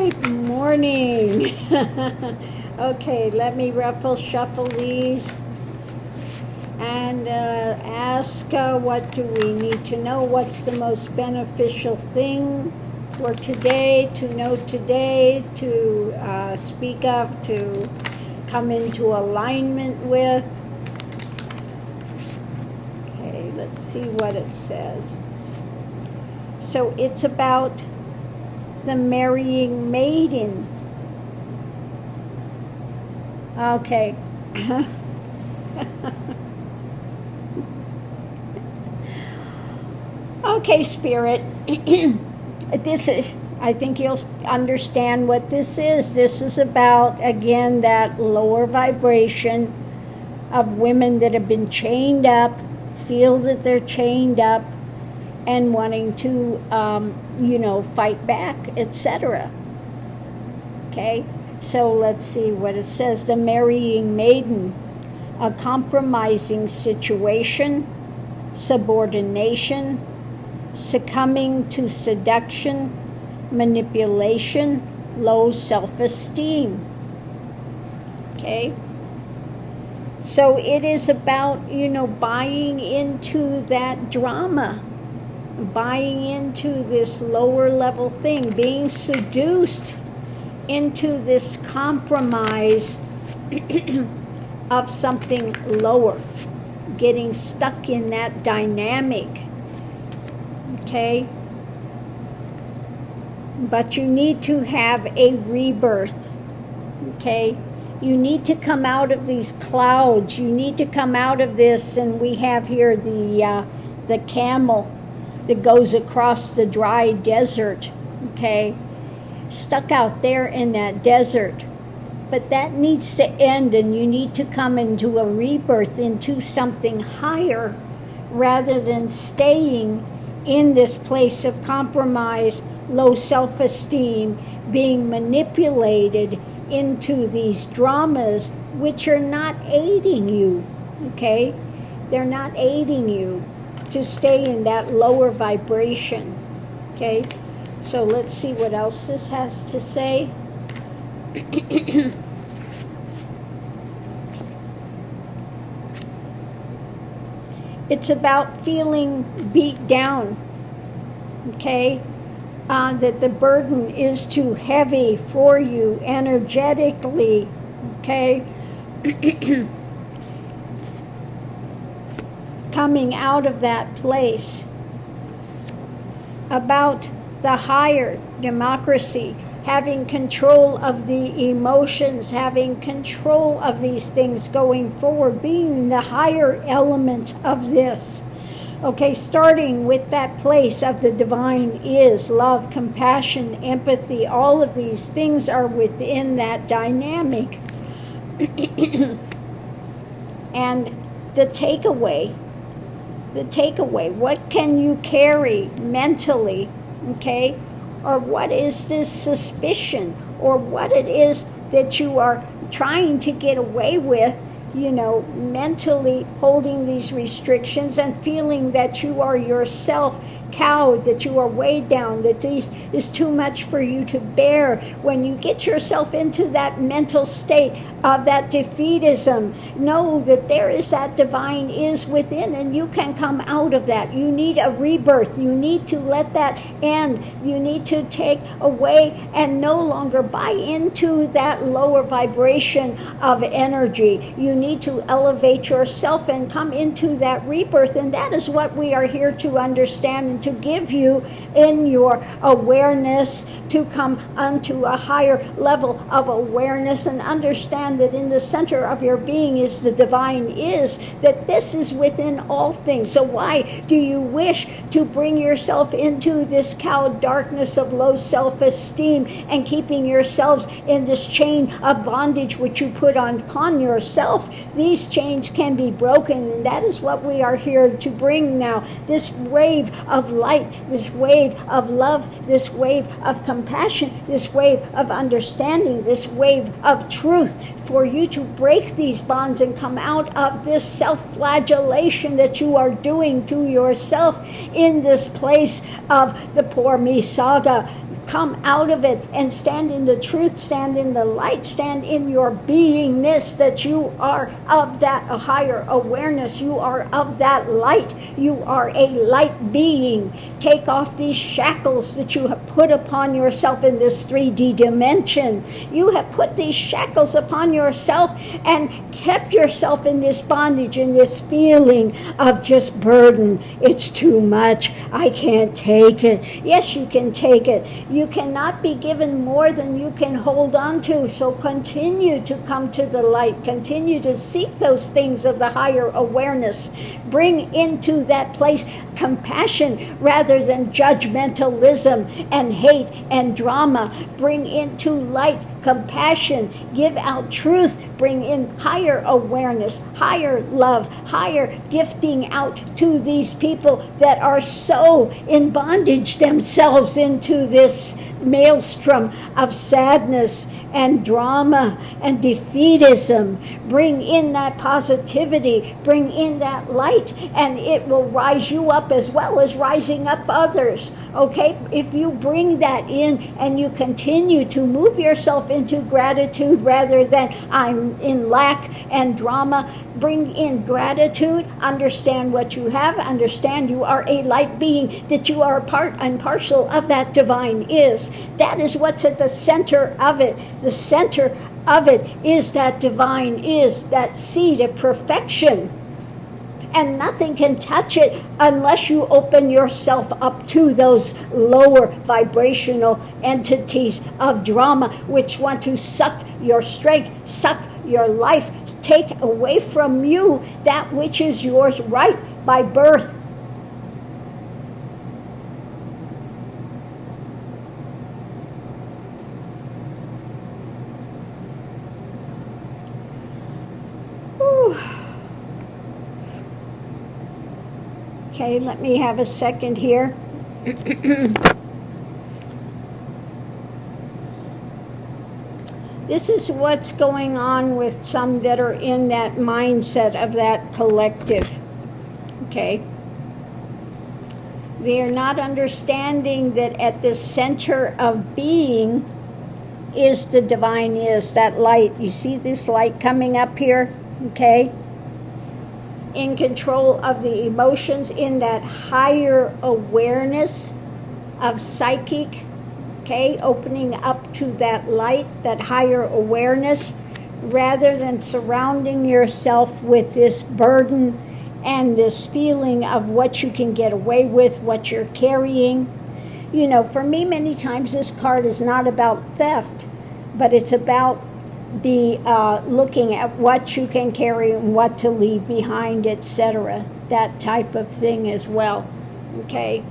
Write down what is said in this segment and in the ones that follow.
Good morning. Okay, let me shuffle these and ask what do we need to know? What's the most beneficial thing for today, to know today, to speak of, to come into alignment with? Okay, let's see what it says. So it's about the marrying maiden. Okay. Okay, Spirit. This is, I think you'll understand what this is. This is about, again, that lower vibration of women that have been chained up, feel that they're chained up, and wanting to, fight back, etc. Okay? So let's see what it says. The marrying maiden, a compromising situation, subordination, succumbing to seduction, manipulation, low self-esteem. Okay? So it is about, buying into that drama, buying into this lower level thing, being seduced into this compromise of something lower, getting stuck in that dynamic. Okay? But you need to have a rebirth. Okay? You need to come out of these clouds. You need to come out of this, and we have here the camel that goes across the dry desert. Okay? Stuck out there in that desert. But that needs to end, and you need to come into a rebirth, into something higher, rather than staying in this place of compromise, low self-esteem, being manipulated into these dramas which are not aiding you. Okay? They're not aiding you to stay in that lower vibration. Okay? So let's see what else this has to say. It's about feeling beat down, okay? That the burden is too heavy for you energetically, okay? Coming out of that place. About the higher democracy, having control of the emotions, having control of these things going forward, being the higher element of this. Okay, starting with that place of the divine is love, compassion, empathy. All of these things are within that dynamic. And the takeaway, what can you carry mentally, okay? Or what is this suspicion, or what it is that you are trying to get away with, mentally holding these restrictions and feeling that you are yourself cowed, that you are weighed down, that this is too much for you to bear. When you get yourself into that mental state of that defeatism, know that there is that divine is within, and you can come out of that. You need a rebirth. You need to let that end. You need to take away and no longer buy into that lower vibration of energy. You need to elevate yourself and come into that rebirth, and that is what we are here to understand and to give you in your awareness, to come onto a higher level of awareness and understand that in the center of your being is the divine is, that this is within all things. So why do you wish to bring yourself into this cowed darkness of low self-esteem and keeping yourselves in this chain of bondage which you put upon yourself? These chains can be broken, and that is what we are here to bring now. This wave of light, this wave of love, this wave of compassion, this wave of understanding, this wave of truth, for you to break these bonds and come out of this self-flagellation that you are doing to yourself in this place of the poor me saga. come out of it and stand in the truth, stand in the light, stand in your beingness, that you are of that higher awareness. You are of that light. You are a light being. Take off these shackles that you have put upon yourself in this 3D dimension. You have put these shackles upon yourself and kept yourself in this bondage, in this feeling of just burden. It's too much. I can't take it. Yes, you can take it. You cannot be given more than you can hold on to. So continue to come to the light. Continue to seek those things of the higher awareness. Bring into that place compassion rather than judgmentalism and hate and drama. Bring into light compassion, give out truth, bring in higher awareness, higher love, higher gifting out to these people that are so in bondage themselves into this maelstrom of sadness and drama and defeatism. Bring in that positivity, bring in that light, and it will rise you up as well as rising up others. Okay, if you bring that in and you continue to move yourself into gratitude rather than I'm in lack and drama, bring in gratitude, understand what you have, understand you are a light being, that you are a part and parcel of that divine is. That is what's at the center of it. The center of it is that divine is, that seed of perfection. And nothing can touch it unless you open yourself up to those lower vibrational entities of drama, which want to suck your strength, suck your life, take away from you that which is yours right by birth. Okay, let me have a second here. This is what's going on with some that are in that mindset of that collective. Okay? They are not understanding that at the center of being is the divine is, that light. You see this light coming up here? Okay? In control of the emotions, in that higher awareness of psychic, okay, opening up to that light, that higher awareness, rather than surrounding yourself with this burden and this feeling of what you can get away with, what you're carrying. You know, for me, many times this card is not about theft, but it's about the looking at what you can carry and what to leave behind, etc. That type of thing as well. Okay,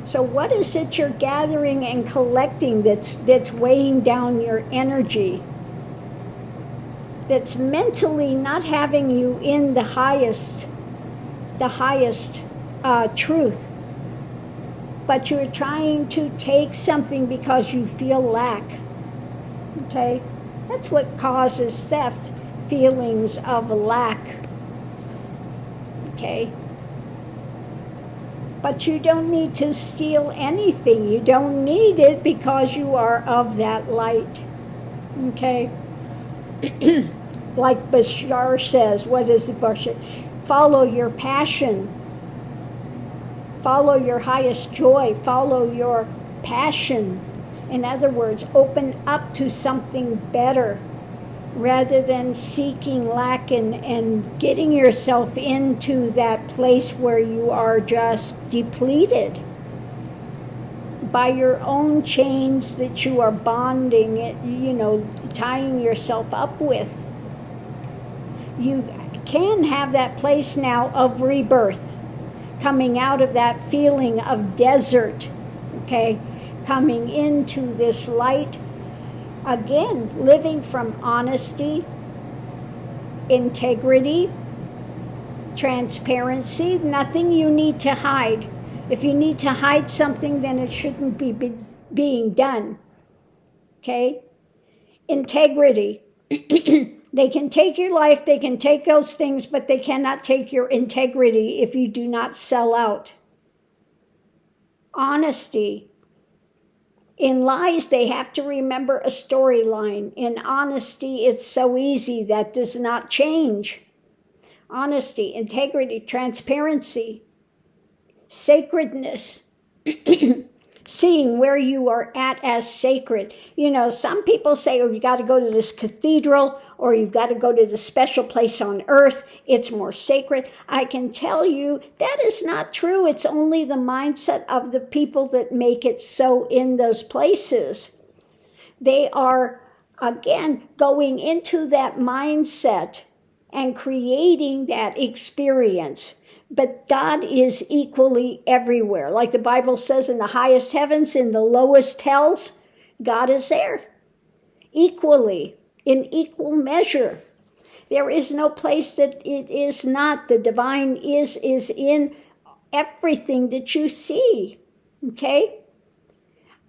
so what is it you're gathering and collecting that's weighing down your energy, that's mentally not having you in the highest truth, but you're trying to take something because you feel lack? Okay, that's what causes theft, feelings of lack. Okay? But you don't need to steal anything. You don't need it because you are of that light. Okay? Like Bashar says, what is it, Bashar? Follow your passion. Follow your highest joy. Follow your passion. In other words, open up to something better rather than seeking lack and getting yourself into that place where you are just depleted by your own chains that you are bonding it, tying yourself up with. You can have that place now of rebirth, coming out of that feeling of desert, okay? Coming into this light, again, living from honesty, integrity, transparency, nothing you need to hide. If you need to hide something, then it shouldn't be being done. Okay? Integrity. They can take your life, they can take those things, but they cannot take your integrity if you do not sell out. Honesty. In lies, they have to remember a storyline. In honesty, it's so easy. That does not change. Honesty, integrity, transparency, sacredness, seeing where you are at as sacred. You know, some people say, oh, you got to go to this cathedral, or you've got to go to the special place on earth. It's more sacred. I can tell you that is not true. It's only the mindset of the people that make it so in those places. They are, again, going into that mindset and creating that experience. But God is equally everywhere. Like the Bible says, in the highest heavens, in the lowest hells, God is there. Equally, in equal measure. There is no place that it is not. The divine is in everything that you see. Okay?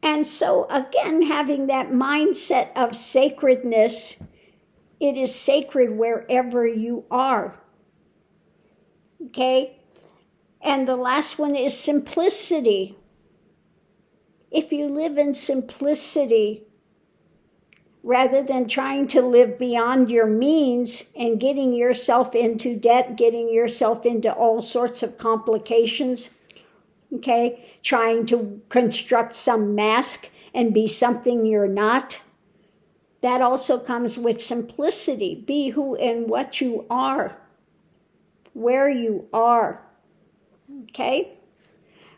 And so, again, having that mindset of sacredness, it is sacred wherever you are. Okay? And the last one is simplicity. If you live in simplicity, rather than trying to live beyond your means and getting yourself into debt, getting yourself into all sorts of complications, okay? Trying to construct some mask and be something you're not. That also comes with simplicity. Be who and what you are, where you are, okay?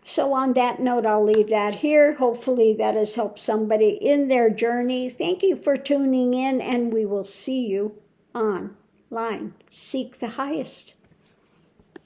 So on that note, I'll leave that here. Hopefully that has helped somebody in their journey. Thank you for tuning in, and we will see you online. Seek the highest.